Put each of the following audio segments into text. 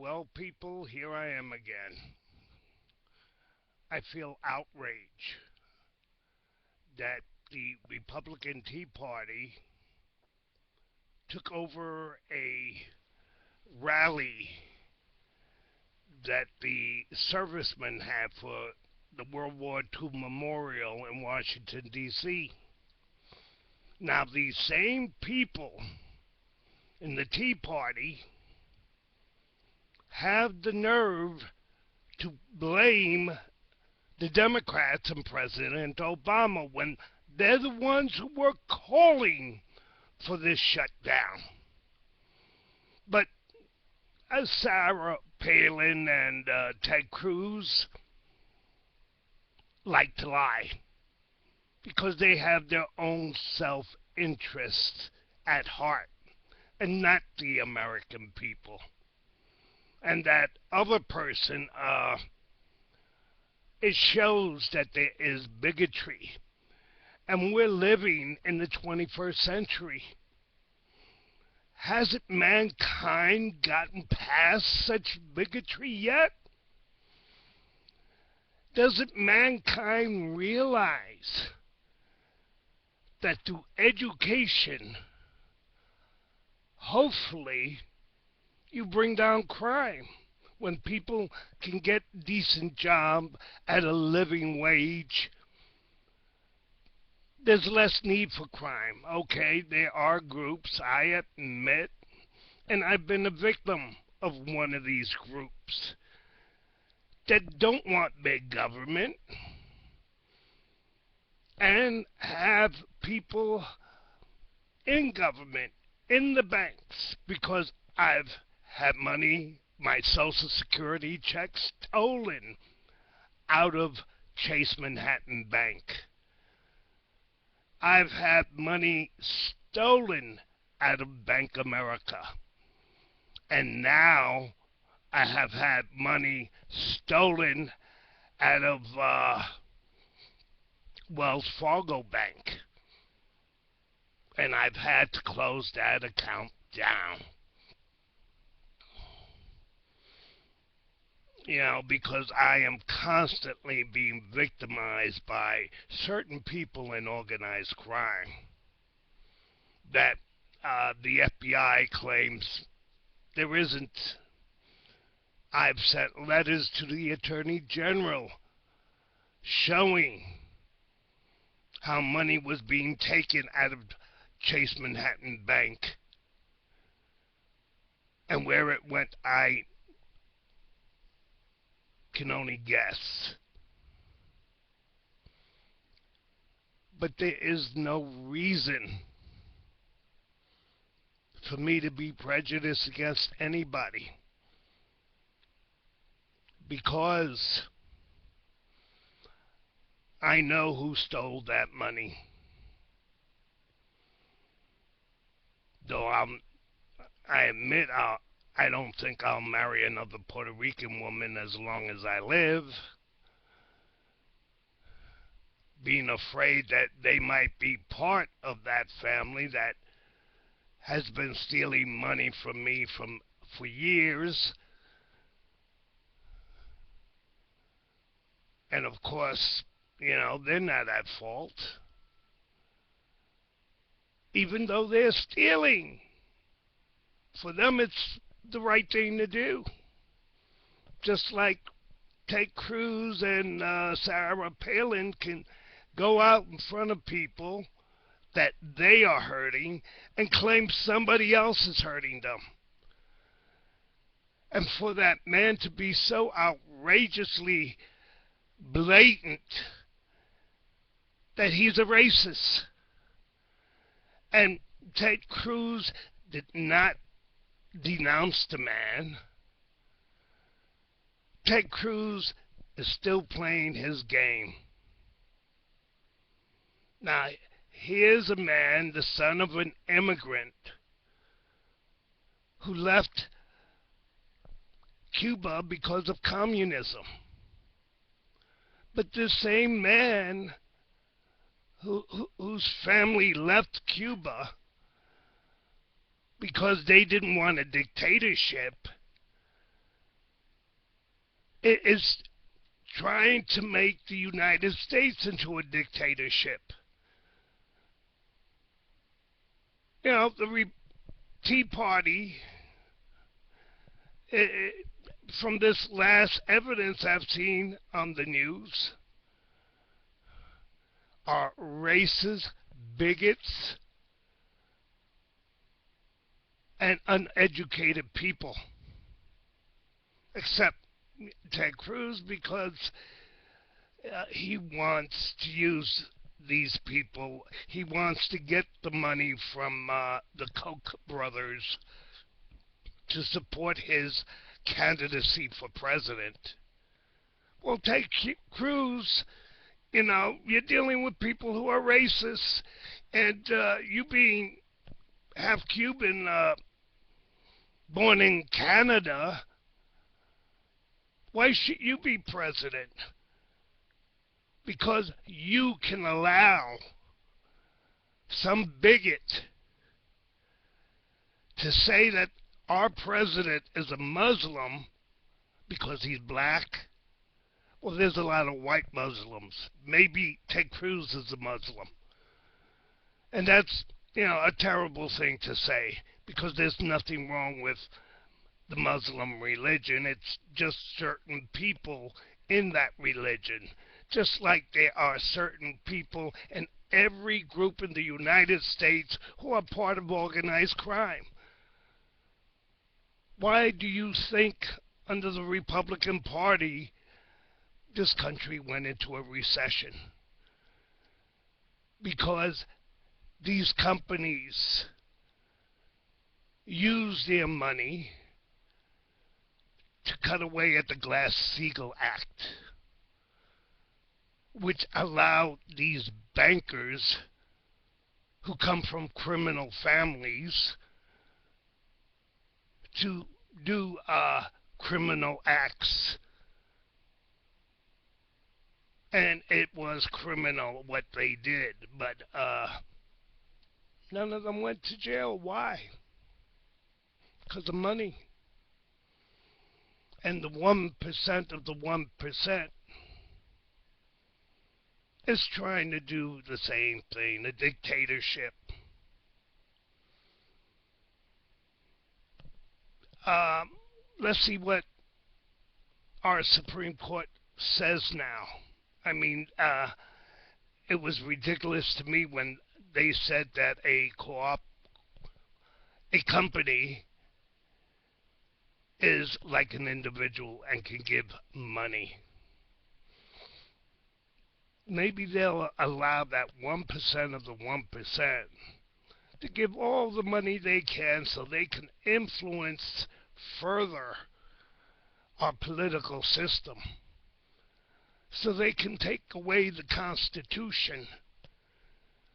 Well, people, here I am again. I feel outrage that the Republican Tea Party took over a rally that the servicemen had for the World War II Memorial in Washington, D.C. Now, these same people in the Tea Party have the nerve to blame the Democrats and President Obama when they're the ones who were calling for this shutdown. But as Sarah Palin and Ted Cruz like to lie because they have their own self-interest at heart and not the American people. And that other person, it shows that there is bigotry. And we're living in the 21st century. Hasn't mankind gotten past such bigotry yet? Doesn't mankind realize that through education, hopefully, you bring down crime? When people can get a decent job at a living wage, there's less need for crime. Okay, there are groups, I admit, and I've been a victim of one of these groups that don't want big government and have people in government, in the banks, because I've had money, my Social Security check stolen out of Chase Manhattan Bank. I've had money stolen out of Bank America. And now I have had money stolen out of Wells Fargo Bank. And I've had to close that account down. Because I am constantly being victimized by certain people in organized crime that the FBI claims there isn't. I've sent letters to the Attorney General showing how money was being taken out of Chase Manhattan Bank, and where it went, I can only guess. But there is no reason for me to be prejudiced against anybody, because I know who stole that money. Though I admit I don't think I'll marry another Puerto Rican woman as long as I live, being afraid that they might be part of that family that has been stealing money from me for years. And of course, they're not at fault, even though they're stealing. For them, it's the right thing to do. Just like Ted Cruz and Sarah Palin can go out in front of people that they are hurting and claim somebody else is hurting them. And for that man to be so outrageously blatant that he's a racist. And Ted Cruz did not denounce the man. Ted Cruz is still playing his game. Now, here's a man, the son of an immigrant, who left Cuba because of communism. But this same man whose family left Cuba because they didn't want a dictatorship It is trying to make the United States into a dictatorship. You know, the Tea Party, from this last evidence I've seen on the news, are racist, bigots, and uneducated people. Except Ted Cruz, because he wants to use these people. He wants to get the money from the Koch brothers to support his candidacy for president. Well, take Cruz. You know, you're dealing with people who are racist, and you being half Cuban, born in Canada, why should you be president? Because you can allow some bigot to say that our president is a Muslim because he's black. Well, there's a lot of white Muslims. Maybe Ted Cruz is a Muslim. And that's, you know, a terrible thing to say, because there's nothing wrong with the Muslim religion. It's just certain people in that religion. Just like there are certain people in every group in the United States who are part of organized crime. Why do you think under the Republican Party this country went into a recession? Because these companies use their money to cut away at the Glass-Steagall Act, which allowed these bankers who come from criminal families to do criminal acts. And it was criminal what they did, but none of them went to jail. Why? Because of money. And the 1% of the 1% is trying to do the same thing, a dictatorship. Let's see what our Supreme Court says now. I mean, it was ridiculous to me when they said that a company is like an individual and can give money. Maybe they'll allow that 1% of the 1% to give all the money they can so they can influence further our political system, so they can take away the Constitution.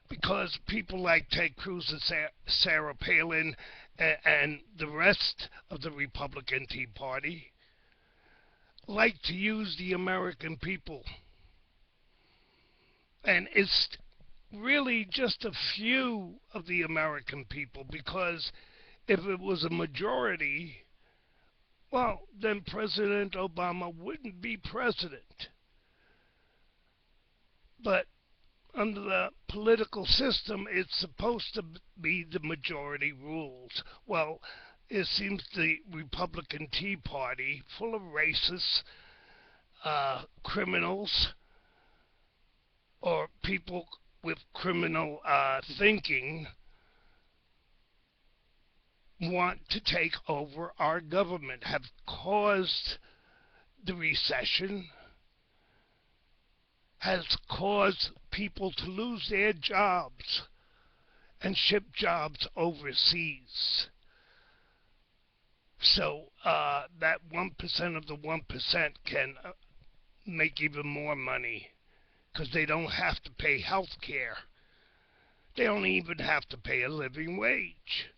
Because people like Ted Cruz and Sarah Palin and the rest of the Republican Tea Party like to use the American people. And it's really just a few of the American people, because if it was a majority, well, then President Obama wouldn't be president. But under the political system, it's supposed to be the majority rules. Well, it seems the Republican Tea Party, full of racists, criminals, or people with criminal thinking, want to take over our government, have caused the recession, has caused people to lose their jobs and ship jobs overseas. So that 1% of the 1% can make even more money, because they don't have to pay health care. They don't even have to pay a living wage.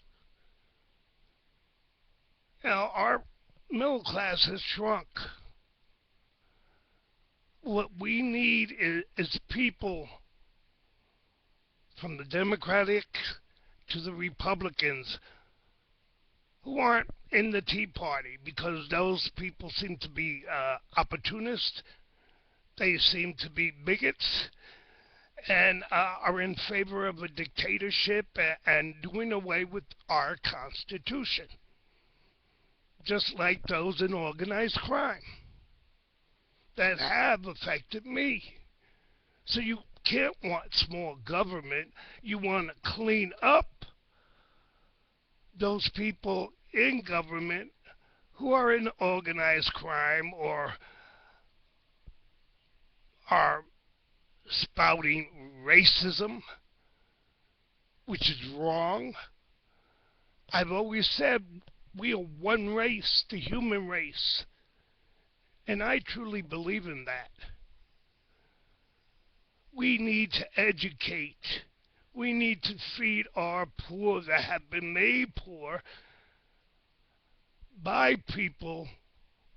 Now, our middle class has shrunk. What we need is people from the Democratic to the Republicans who aren't in the Tea Party, because those people seem to be opportunists. They seem to be bigots and are in favor of a dictatorship and doing away with our Constitution, just like those in organized crime that have affected me. So you can't want small government. You want to clean up those people in government who are in organized crime or are spouting racism, which is wrong. I've always said we are one race, the human race, and I truly believe in that. We need to educate. We need to feed our poor that have been made poor by people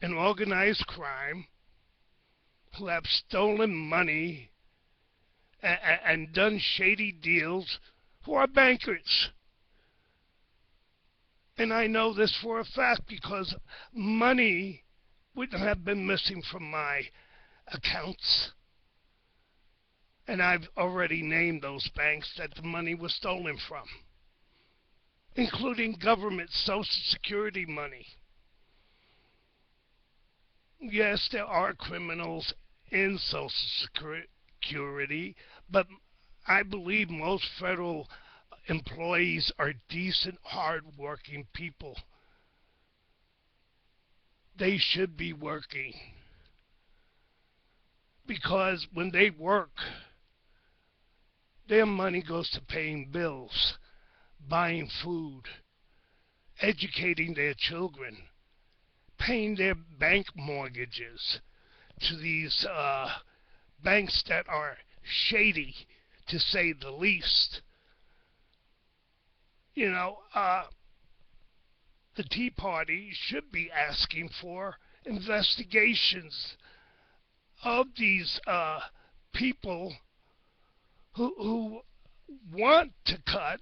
in organized crime who have stolen money and done shady deals, who are bankers. And I know this for a fact because money wouldn't have been missing from my accounts. And I've already named those banks that the money was stolen from, including government Social Security money. Yes, there are criminals in Social Security, but I believe most federal employees are decent, hard-working people. They should be working, because when they work, their money goes to paying bills, buying food, educating their children, paying their bank mortgages to these banks that are shady, to say the least. You know, the Tea Party should be asking for investigations of these people who want to cut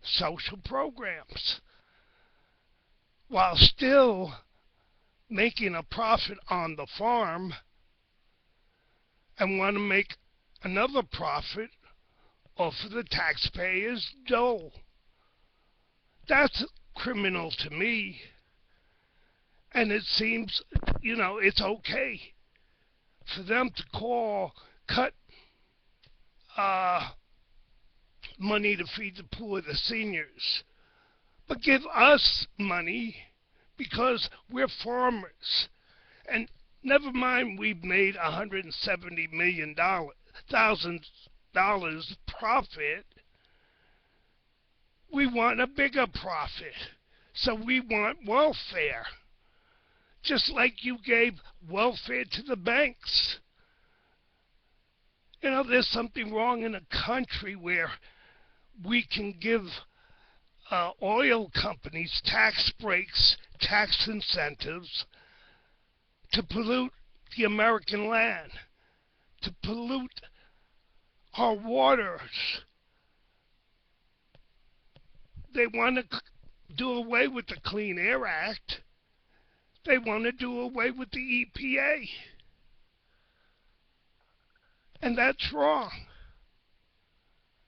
social programs while still making a profit on the farm and want to make another profit off of the taxpayers' dole. That's criminal to me. And it seems, it's okay for them to cut money to feed the poor, the seniors, but give us money because we're farmers. And never mind, we've made $170 million profit. We want a bigger profit, so we want welfare, just like you gave welfare to the banks. There's something wrong in a country where we can give oil companies tax breaks, tax incentives to pollute the American land, to pollute our waters. They want to do away with the Clean Air Act. They want to do away with the EPA. And that's wrong,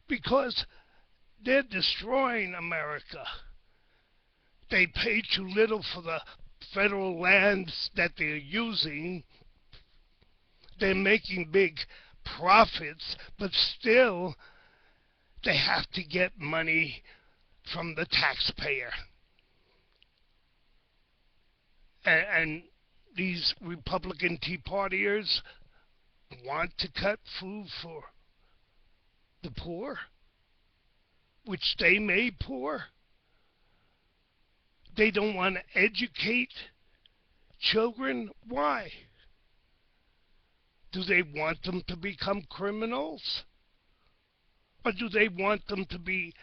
because they're destroying America. They pay too little for the federal lands that they're using. They're making big profits, but still they have to get money from the taxpayer. And these Republican Tea Partiers want to cut food for the poor, which they made poor. They don't want to educate children. Why? Do they want them to become criminals? Or do they want them to be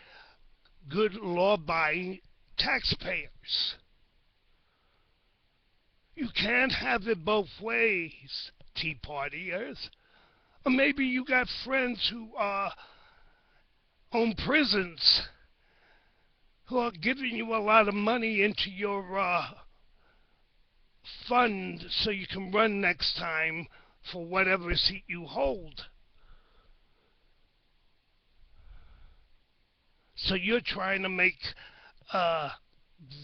good law-abiding taxpayers? You can't have it both ways, Tea Partiers. Or maybe you got friends who own prisons who are giving you a lot of money into your fund so you can run next time for whatever seat you hold. So you're trying to make uh,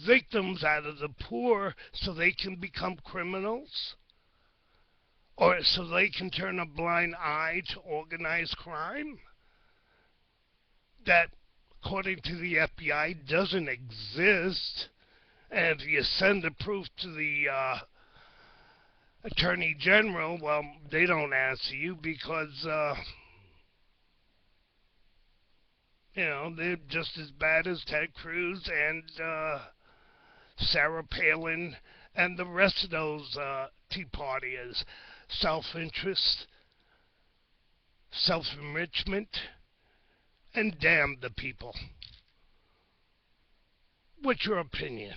victims out of the poor so they can become criminals? Or so they can turn a blind eye to organized crime? That, according to the FBI, doesn't exist. And if you send the proof to the Attorney General, well, they don't answer you because, they're just as bad as Ted Cruz and Sarah Palin and the rest of those Tea Partiers. Self-interest, self-enrichment, and damn the people. What's your opinion?